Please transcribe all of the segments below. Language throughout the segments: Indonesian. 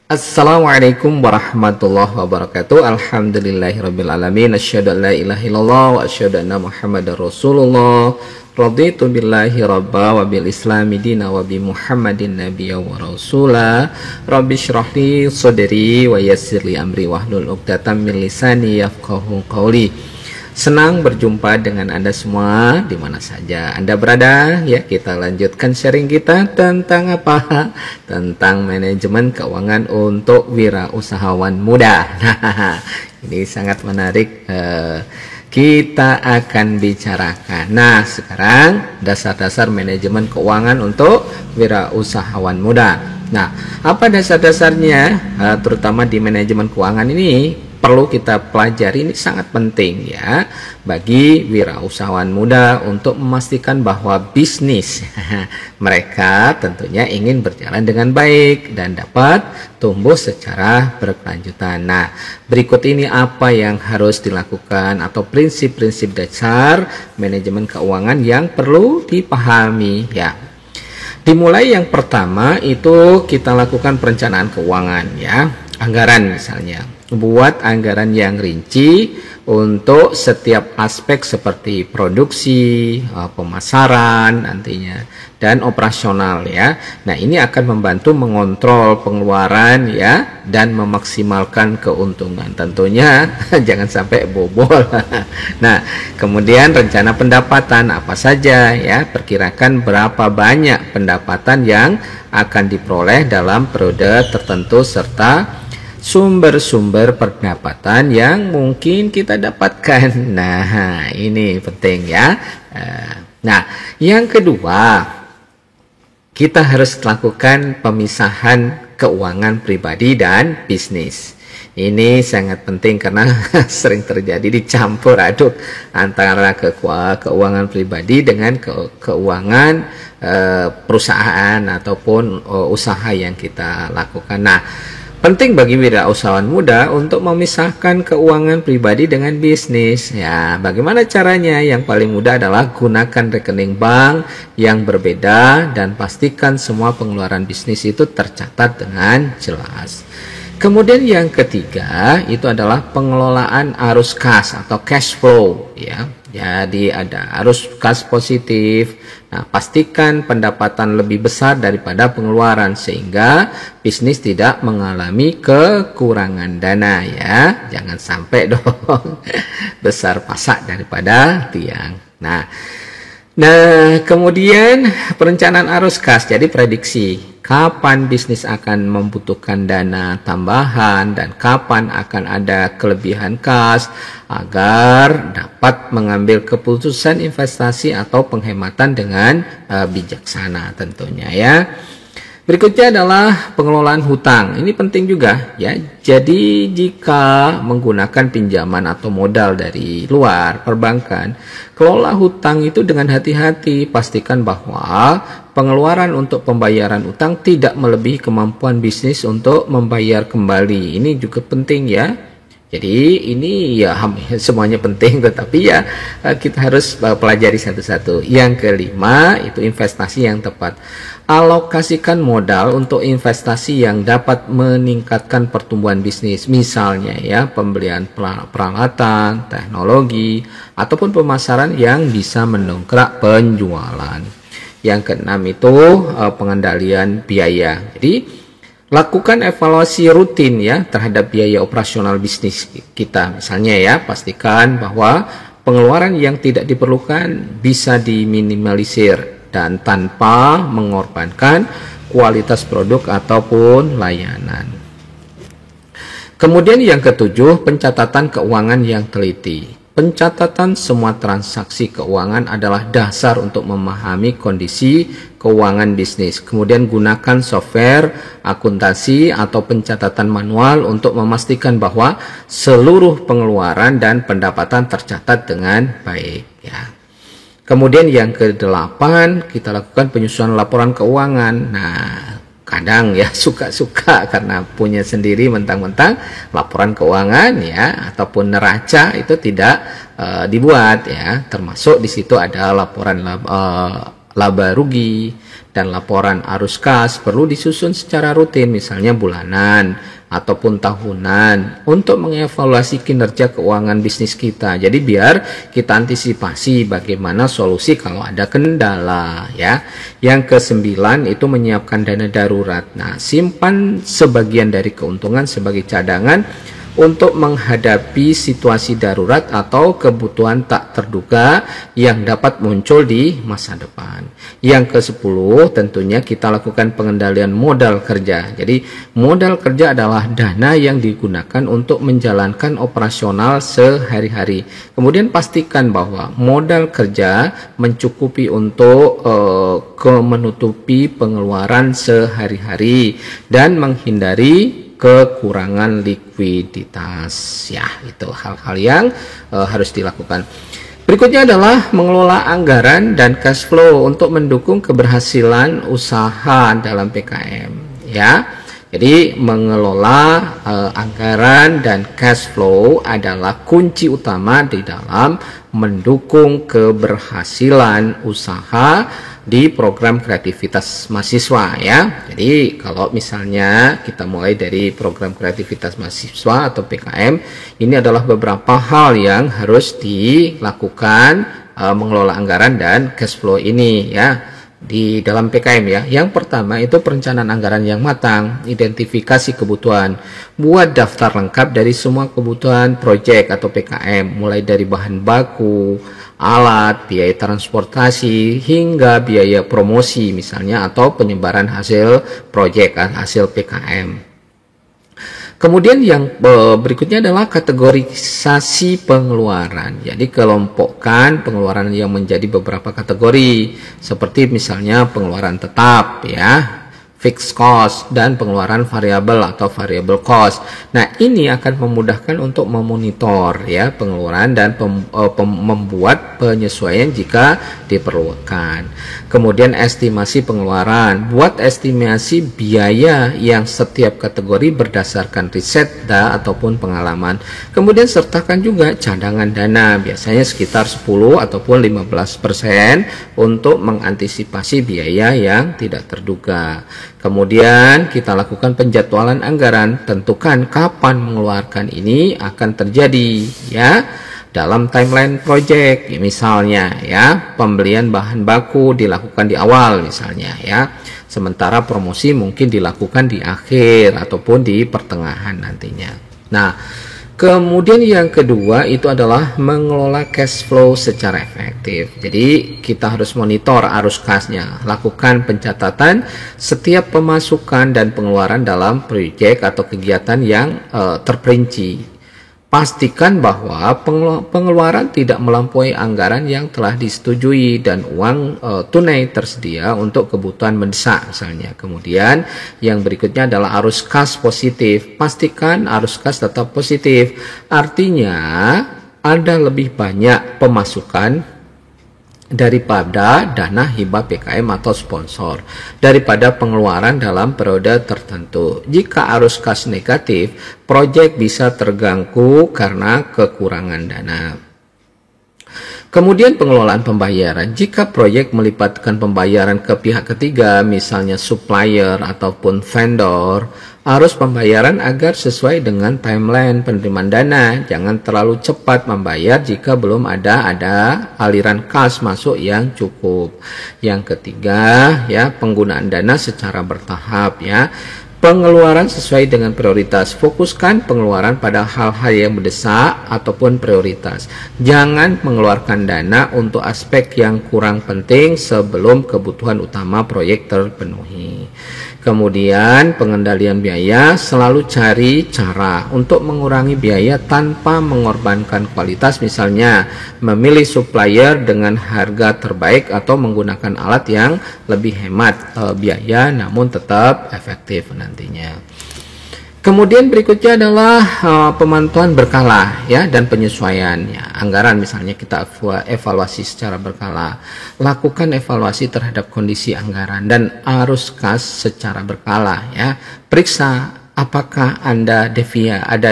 Assalamualaikum warahmatullahi wabarakatuh. Alhamdulillahirabbil alamin. Asyhadu an la ilaha illallah wa asyhadu anna Muhammadar Rasulullah. Raditu billahi rabba wa bil islami dina wa bi Muhammadin nabiyya wa rasula. Rabbi shrah li sadri wa yassir li amri wahlul 'uqdatam min lisani yafqahu qawli. Senang berjumpa dengan Anda semua di mana saja Anda berada. Ya, kita lanjutkan sharing kita tentang apa? Tentang manajemen keuangan untuk wirausahawan muda. Nah, ini sangat menarik. Kita akan bicarakan. Nah, sekarang dasar-dasar manajemen keuangan untuk wirausahawan muda. Nah, apa dasar-dasarnya? Terutama di manajemen keuangan ini perlu kita pelajari, ini sangat penting ya bagi wirausahawan muda untuk memastikan bahwa bisnis mereka tentunya ingin berjalan dengan baik dan dapat tumbuh secara berkelanjutan. Nah, berikut ini apa yang harus dilakukan atau prinsip-prinsip dasar manajemen keuangan yang perlu dipahami ya. Dimulai yang pertama itu kita lakukan perencanaan keuangan ya, anggaran misalnya. Buat anggaran yang rinci untuk setiap aspek seperti produksi, pemasaran nantinya, dan operasional ya. Nah, ini akan membantu mengontrol pengeluaran ya dan memaksimalkan keuntungan. Tentunya jangan sampai bobol. Nah, kemudian rencana pendapatan apa saja ya, perkirakan berapa banyak pendapatan yang akan diperoleh dalam periode tertentu serta sumber-sumber pendapatan yang mungkin kita dapatkan. Nah, ini penting ya. Nah, yang kedua, kita harus lakukan pemisahan keuangan pribadi dan bisnis. Ini sangat penting karena sering terjadi dicampur aduk antara keuangan pribadi dengan keuangan perusahaan ataupun usaha yang kita lakukan. Nah, penting bagi wirausahawan muda untuk memisahkan keuangan pribadi dengan bisnis. Ya, bagaimana caranya? Yang paling mudah adalah gunakan rekening bank yang berbeda dan pastikan semua pengeluaran bisnis itu tercatat dengan jelas. Kemudian yang ketiga itu adalah pengelolaan arus kas atau cash flow ya. Jadi ada arus kas positif. Nah, pastikan pendapatan lebih besar daripada pengeluaran sehingga bisnis tidak mengalami kekurangan dana ya. Jangan sampai dong besar pasak daripada tiang. Nah, kemudian perencanaan arus kas, jadi prediksi kapan bisnis akan membutuhkan dana tambahan dan kapan akan ada kelebihan kas agar dapat mengambil keputusan investasi atau penghematan dengan bijaksana tentunya ya. Berikutnya adalah pengelolaan hutang. Ini penting juga ya. Jadi jika menggunakan pinjaman atau modal dari luar perbankan, kelola hutang itu dengan hati-hati. Pastikan bahwa pengeluaran untuk pembayaran utang tidak melebihi kemampuan bisnis untuk membayar kembali. Ini juga penting ya. Jadi ini ya semuanya penting, tetapi ya kita harus pelajari satu-satu. Yang kelima itu investasi yang tepat. Alokasikan modal untuk investasi yang dapat meningkatkan pertumbuhan bisnis. Misalnya ya pembelian peralatan, teknologi, ataupun pemasaran yang bisa mendongkrak penjualan. Yang keenam itu pengendalian biaya. Jadi lakukan evaluasi rutin ya terhadap biaya operasional bisnis kita. Misalnya ya, pastikan bahwa pengeluaran yang tidak diperlukan bisa diminimalisir dan tanpa mengorbankan kualitas produk ataupun layanan. Kemudian yang ketujuh, pencatatan keuangan yang teliti. Pencatatan semua transaksi keuangan adalah dasar untuk memahami kondisi keuangan bisnis. Kemudian gunakan software akuntansi atau pencatatan manual untuk memastikan bahwa seluruh pengeluaran dan pendapatan tercatat dengan baik ya. Kemudian yang kedelapan, kita lakukan penyusunan laporan keuangan. Nah, kadang ya suka-suka karena punya sendiri mentang-mentang laporan keuangan ya ataupun neraca itu tidak dibuat ya. Termasuk di situ ada laporan laba rugi dan laporan arus kas perlu disusun secara rutin, misalnya bulanan ataupun tahunan, untuk mengevaluasi kinerja keuangan bisnis kita. Jadi biar kita antisipasi bagaimana solusi kalau ada kendala ya. Yang kesembilan itu menyiapkan dana darurat. Nah, simpan sebagian dari keuntungan sebagai cadangan untuk menghadapi situasi darurat atau kebutuhan tak terduga yang dapat muncul di masa depan. Yang ke-10 tentunya kita lakukan pengendalian modal kerja. Jadi modal kerja adalah dana yang digunakan untuk menjalankan operasional sehari-hari. Kemudian pastikan bahwa modal kerja mencukupi untuk menutupi pengeluaran sehari-hari dan menghindari kekurangan likuiditas. Ya, itu hal-hal yang harus dilakukan. Berikutnya adalah mengelola anggaran dan cash flow untuk mendukung keberhasilan usaha dalam PKM. Ya, jadi mengelola anggaran dan cash flow adalah kunci utama di dalam mendukung keberhasilan usaha di program kreativitas mahasiswa ya. Jadi kalau misalnya kita mulai dari program kreativitas mahasiswa atau PKM, ini adalah beberapa hal yang harus dilakukan mengelola anggaran dan cash flow ini ya di dalam PKM ya. Yang pertama itu perencanaan anggaran yang matang, identifikasi kebutuhan, buat daftar lengkap dari semua kebutuhan proyek atau PKM, mulai dari bahan baku, alat, biaya transportasi, hingga biaya promosi misalnya atau penyebaran hasil proyek, hasil PKM. Kemudian yang berikutnya adalah kategorisasi pengeluaran. Jadi kelompokkan pengeluaran yang menjadi beberapa kategori, seperti misalnya pengeluaran tetap ya, fixed cost, dan pengeluaran variabel atau variable cost. Nah, ini akan memudahkan untuk memonitor ya pengeluaran dan membuat penyesuaian jika diperlukan. Kemudian estimasi pengeluaran, buat estimasi biaya yang setiap kategori berdasarkan riset ataupun pengalaman. Kemudian sertakan juga cadangan dana, biasanya sekitar 10 ataupun 15% untuk mengantisipasi biaya yang tidak terduga. Kemudian kita lakukan penjadwalan anggaran, tentukan kapan mengeluarkan ini akan terjadi ya dalam timeline project. Misalnya ya, pembelian bahan baku dilakukan di awal misalnya ya, sementara promosi mungkin dilakukan di akhir ataupun di pertengahan nantinya. Nah, kemudian yang kedua itu adalah mengelola cash flow secara efektif. Jadi kita harus monitor arus kasnya, lakukan pencatatan setiap pemasukan dan pengeluaran dalam proyek atau kegiatan yang terperinci. Pastikan bahwa pengeluaran tidak melampaui anggaran yang telah disetujui dan uang tunai tersedia untuk kebutuhan mendesak misalnya. Kemudian yang berikutnya adalah arus kas positif. Pastikan arus kas tetap positif. Artinya ada lebih banyak pemasukan daripada dana hibah PKM atau sponsor daripada pengeluaran dalam periode tertentu. Jika arus kas negatif, proyek bisa terganggu karena kekurangan dana. Kemudian pengelolaan pembayaran. Jika proyek melibatkan pembayaran ke pihak ketiga, misalnya supplier ataupun vendor, arus pembayaran agar sesuai dengan timeline penerimaan dana. Jangan terlalu cepat membayar jika belum ada aliran kas masuk yang cukup. Yang ketiga ya, penggunaan dana secara bertahap ya. Pengeluaran sesuai dengan prioritas. Fokuskan pengeluaran pada hal-hal yang mendesak ataupun prioritas. Jangan mengeluarkan dana untuk aspek yang kurang penting sebelum kebutuhan utama proyek terpenuhi. Kemudian pengendalian biaya, selalu cari cara untuk mengurangi biaya tanpa mengorbankan kualitas, misalnya memilih supplier dengan harga terbaik atau menggunakan alat yang lebih hemat biaya namun tetap efektif nantinya. Kemudian berikutnya adalah pemantauan berkala ya dan penyesuaiannya. Anggaran misalnya kita evaluasi secara berkala. Lakukan evaluasi terhadap kondisi anggaran dan arus kas secara berkala ya. Periksa apakah ada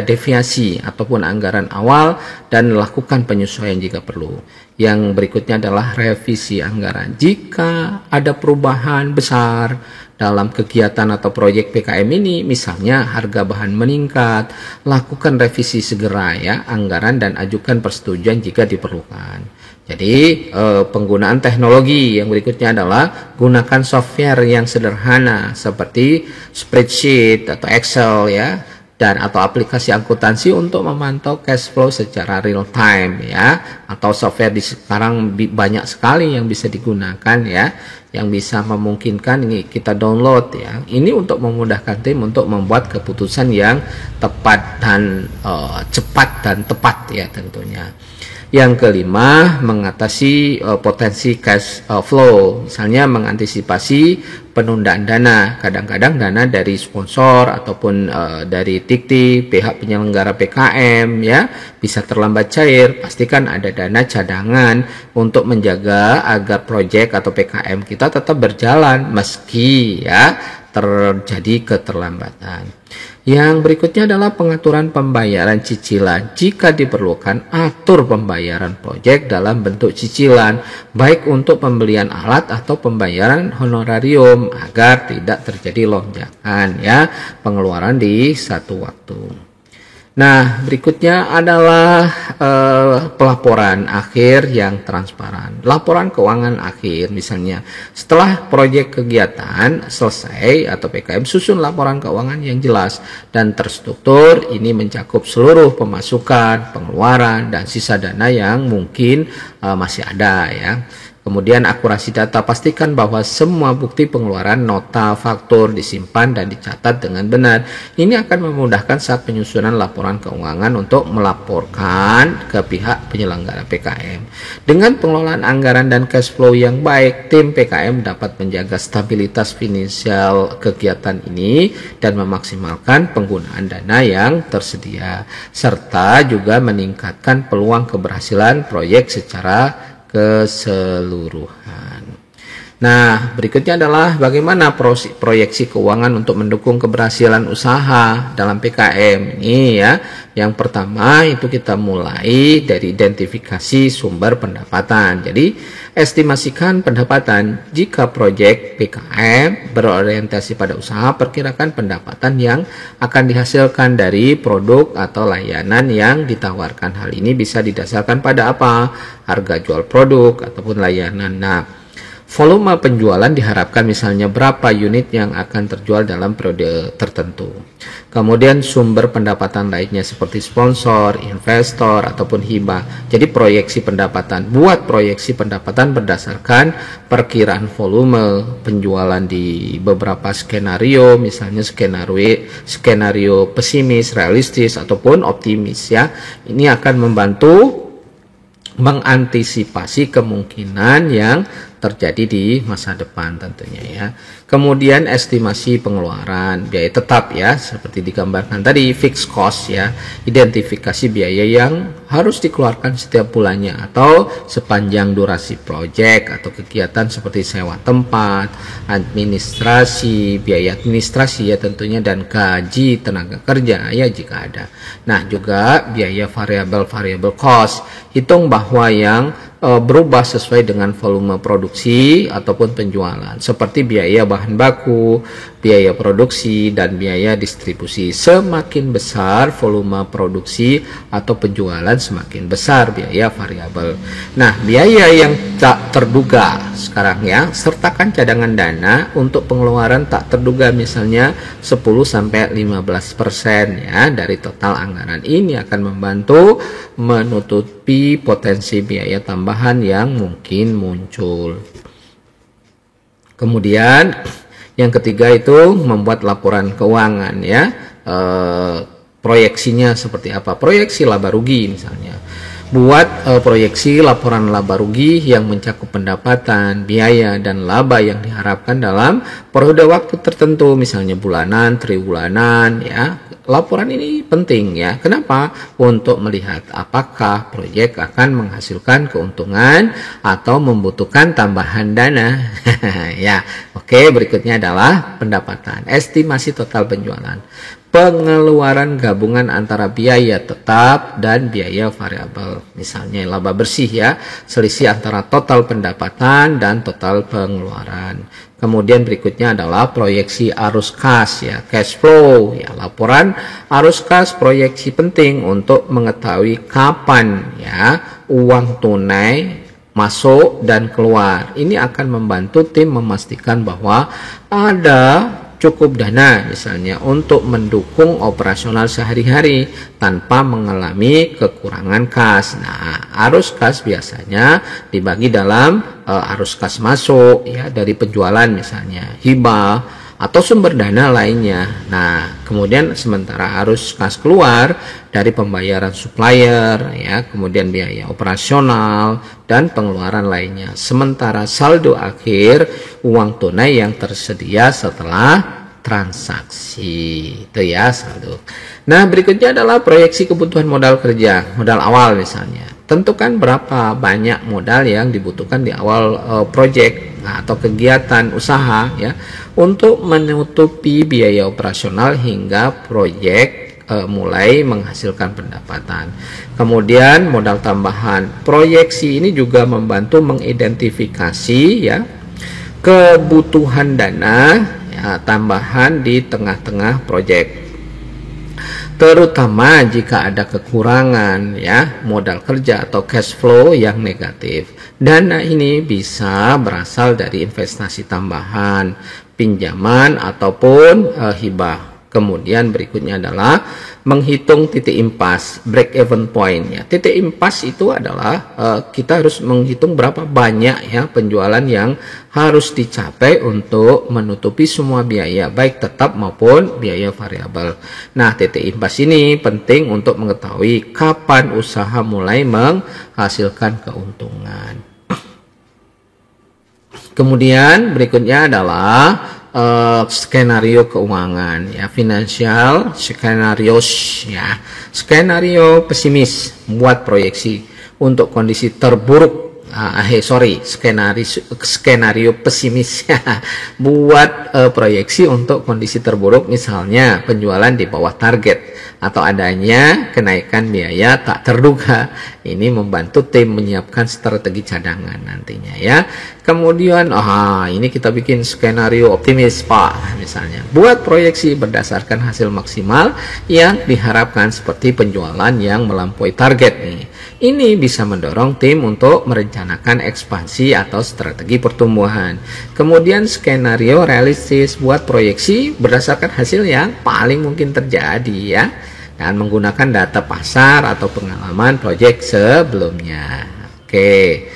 deviasi ataupun anggaran awal dan lakukan penyesuaian jika perlu. Yang berikutnya adalah revisi anggaran. Jika ada perubahan besar dalam kegiatan atau proyek PKM ini, misalnya harga bahan meningkat, lakukan revisi segera ya anggaran dan ajukan persetujuan jika diperlukan. Jadi penggunaan teknologi yang berikutnya adalah gunakan software yang sederhana seperti spreadsheet atau Excel ya, dan atau aplikasi akuntansi untuk memantau cash flow secara real time ya, atau software di sekarang banyak sekali yang bisa digunakan ya, yang bisa memungkinkan ini kita download ya. Ini untuk memudahkan tim untuk membuat keputusan yang tepat dan cepat dan tepat ya tentunya. Yang kelima, mengatasi potensi cash flow, misalnya mengantisipasi penundaan dana. Kadang-kadang dana dari sponsor ataupun dari TIKTI, pihak penyelenggara PKM ya, bisa terlambat cair. Pastikan ada dana cadangan untuk menjaga agar proyek atau PKM kita tetap berjalan meski ya terjadi keterlambatan. Yang berikutnya adalah pengaturan pembayaran cicilan. Jika diperlukan, atur pembayaran proyek dalam bentuk cicilan, baik untuk pembelian alat atau pembayaran honorarium agar tidak terjadi lonjakan ya pengeluaran di satu waktu. Nah, berikutnya adalah pelaporan akhir yang transparan. Laporan keuangan akhir misalnya setelah proyek kegiatan selesai atau PKM, susun laporan keuangan yang jelas dan terstruktur. Ini mencakup seluruh pemasukan, pengeluaran, dan sisa dana yang mungkin masih ada ya. Kemudian akurasi data, pastikan bahwa semua bukti pengeluaran, nota, faktur disimpan dan dicatat dengan benar. Ini akan memudahkan saat penyusunan laporan keuangan untuk melaporkan ke pihak penyelenggara PKM. Dengan pengelolaan anggaran dan cash flow yang baik, tim PKM dapat menjaga stabilitas finansial kegiatan ini dan memaksimalkan penggunaan dana yang tersedia, serta juga meningkatkan peluang keberhasilan proyek secara keseluruhan. Nah, berikutnya adalah bagaimana proyeksi keuangan untuk mendukung keberhasilan usaha dalam PKM ini ya. Yang pertama itu kita mulai dari identifikasi sumber pendapatan. Jadi, estimasikan pendapatan. Jika proyek PKM berorientasi pada usaha, perkirakan pendapatan yang akan dihasilkan dari produk atau layanan yang ditawarkan. Hal ini bisa didasarkan pada apa? Harga jual produk ataupun layanan. Nah, volume penjualan diharapkan misalnya berapa unit yang akan terjual dalam periode tertentu. Kemudian sumber pendapatan lainnya seperti sponsor, investor, ataupun hibah. Jadi proyeksi pendapatan. Buat proyeksi pendapatan berdasarkan perkiraan volume penjualan di beberapa skenario, misalnya skenario pesimis, realistis, ataupun optimis ya. Ini akan membantu mengantisipasi kemungkinan yang terjadi di masa depan tentunya ya. Kemudian estimasi pengeluaran, biaya tetap ya, seperti digambarkan tadi, fixed cost ya, identifikasi biaya yang harus dikeluarkan setiap bulannya atau sepanjang durasi proyek atau kegiatan seperti sewa tempat, administrasi, biaya administrasi ya tentunya, dan gaji tenaga kerja ya jika ada. Nah, juga biaya variable cost, hitung bahwa yang berubah sesuai dengan volume produksi ataupun penjualan, seperti biaya bahan baku, biaya produksi, dan biaya distribusi. Semakin besar volume produksi atau penjualan, semakin besar biaya variabel. Nah, biaya yang tak terduga sekarang ya, sertakan cadangan dana untuk pengeluaran tak terduga, misalnya 10-15% ya dari total anggaran. Ini akan membantu menutupi potensi biaya tambahan yang mungkin muncul. Kemudian yang ketiga itu membuat laporan keuangan ya. Proyeksinya seperti apa? Proyeksi laba rugi misalnya. Buat proyeksi laporan laba rugi yang mencakup pendapatan, biaya, dan laba yang diharapkan dalam periode waktu tertentu, misalnya bulanan, triwulan ya. laporan ini penting ya. Kenapa? Untuk melihat apakah proyek akan menghasilkan keuntungan atau membutuhkan tambahan dana. Ya, oke, berikutnya adalah pendapatan. Estimasi total penjualan. Pengeluaran gabungan antara biaya tetap dan biaya variabel. Misalnya laba bersih ya, selisih antara total pendapatan dan total pengeluaran. Kemudian berikutnya adalah proyeksi arus kas ya, cash flow ya. Laporan arus kas proyeksi penting untuk mengetahui kapan ya uang tunai masuk dan keluar. Ini akan membantu tim memastikan bahwa ada cukup dana misalnya untuk mendukung operasional sehari-hari tanpa mengalami kekurangan kas. Nah, arus kas biasanya dibagi dalam arus kas masuk ya dari penjualan misalnya, hibah atau sumber dana lainnya. Nah, kemudian sementara arus kas keluar dari pembayaran supplier ya, kemudian biaya operasional dan pengeluaran lainnya. Sementara saldo akhir uang tunai yang tersedia setelah transaksi. Itu ya saldo. Nah, berikutnya adalah proyeksi kebutuhan modal kerja, modal awal misalnya. Tentukan berapa banyak modal yang dibutuhkan di awal proyek atau kegiatan usaha ya untuk menutupi biaya operasional hingga proyek mulai menghasilkan pendapatan. Kemudian modal tambahan. Proyeksi ini juga membantu mengidentifikasi ya kebutuhan dana ya, tambahan di tengah-tengah proyek. Terutama jika ada kekurangan ya modal kerja atau cash flow yang negatif. Dana ini bisa berasal dari investasi tambahan, pinjaman ataupun hibah. Kemudian berikutnya adalah menghitung titik impas, break even point ya. Titik impas itu adalah kita harus menghitung berapa banyak ya penjualan yang harus dicapai untuk menutupi semua biaya baik tetap maupun biaya variabel. Nah, titik impas ini penting untuk mengetahui kapan usaha mulai menghasilkan keuntungan. Kemudian berikutnya adalah skenario keuangan ya, financial scenarios ya. Skenario pesimis buat proyeksi untuk kondisi terburuk. Skenario pesimis ya, buat proyeksi untuk kondisi terburuk, misalnya penjualan di bawah target atau adanya kenaikan biaya tak terduga. Ini membantu tim menyiapkan strategi cadangan nantinya ya. Kemudian ini kita bikin skenario optimis Pak, misalnya buat proyeksi berdasarkan hasil maksimal yang diharapkan seperti penjualan yang melampaui target nih. Ini bisa mendorong tim untuk merencanakan ekspansi atau strategi pertumbuhan. Kemudian skenario realistis buat proyeksi berdasarkan hasil yang paling mungkin terjadi ya, dan menggunakan data pasar atau pengalaman proyek sebelumnya. Oke.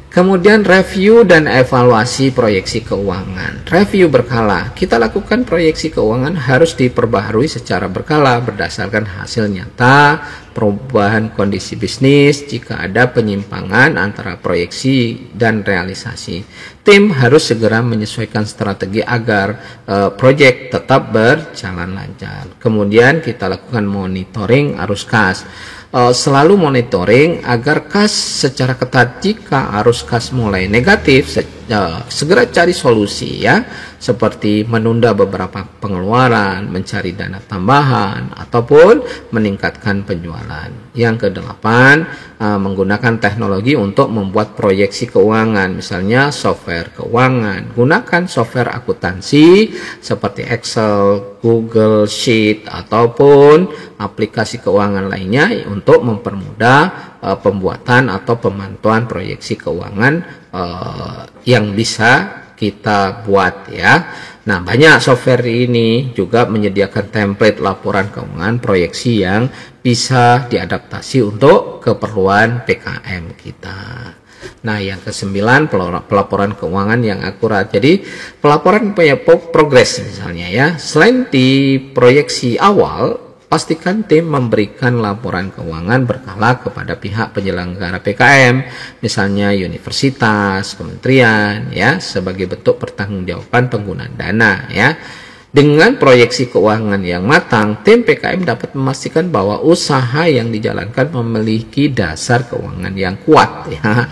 Kemudian review dan evaluasi proyeksi keuangan. Review berkala. Kita lakukan proyeksi keuangan harus diperbaharui secara berkala berdasarkan hasil nyata, perubahan kondisi bisnis, jika ada penyimpangan antara proyeksi dan realisasi. Tim harus segera menyesuaikan strategi agar proyek tetap berjalan lancar. Kemudian kita lakukan monitoring arus kas. Selalu monitoring agar kas secara ketat. Jika arus kas mulai negatif, segera cari solusi ya, seperti menunda beberapa pengeluaran, mencari dana tambahan, ataupun meningkatkan penjualan. Yang kedelapan, menggunakan teknologi untuk membuat proyeksi keuangan, misalnya software keuangan. Gunakan software akuntansi seperti Excel, Google Sheet, ataupun aplikasi keuangan lainnya untuk mempermudah pembuatan atau pemantauan proyeksi keuangan yang bisa kita buat ya. Nah, banyak software ini juga menyediakan template laporan keuangan proyeksi yang bisa diadaptasi untuk keperluan PKM kita. Nah, yang ke-9 pelaporan keuangan yang akurat. Jadi pelaporan progres misalnya ya. Selain di proyeksi awal, pastikan tim memberikan laporan keuangan berkala kepada pihak penyelenggara PKM, misalnya universitas, kementerian ya, sebagai bentuk pertanggungjawaban penggunaan dana ya. Dengan proyeksi keuangan yang matang, tim PKM dapat memastikan bahwa usaha yang dijalankan memiliki dasar keuangan yang kuat ya,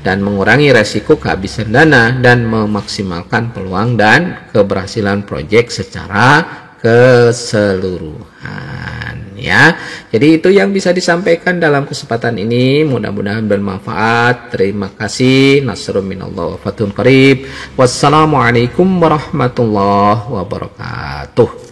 dan mengurangi resiko kehabisan dana dan memaksimalkan peluang dan keberhasilan proyek secara keseluruhan ya. Jadi itu yang bisa disampaikan dalam kesempatan ini, mudah-mudahan bermanfaat. Terima kasih. Nasrun minallah wa fathun qarib. Wassalamualaikum warahmatullahi wabarakatuh.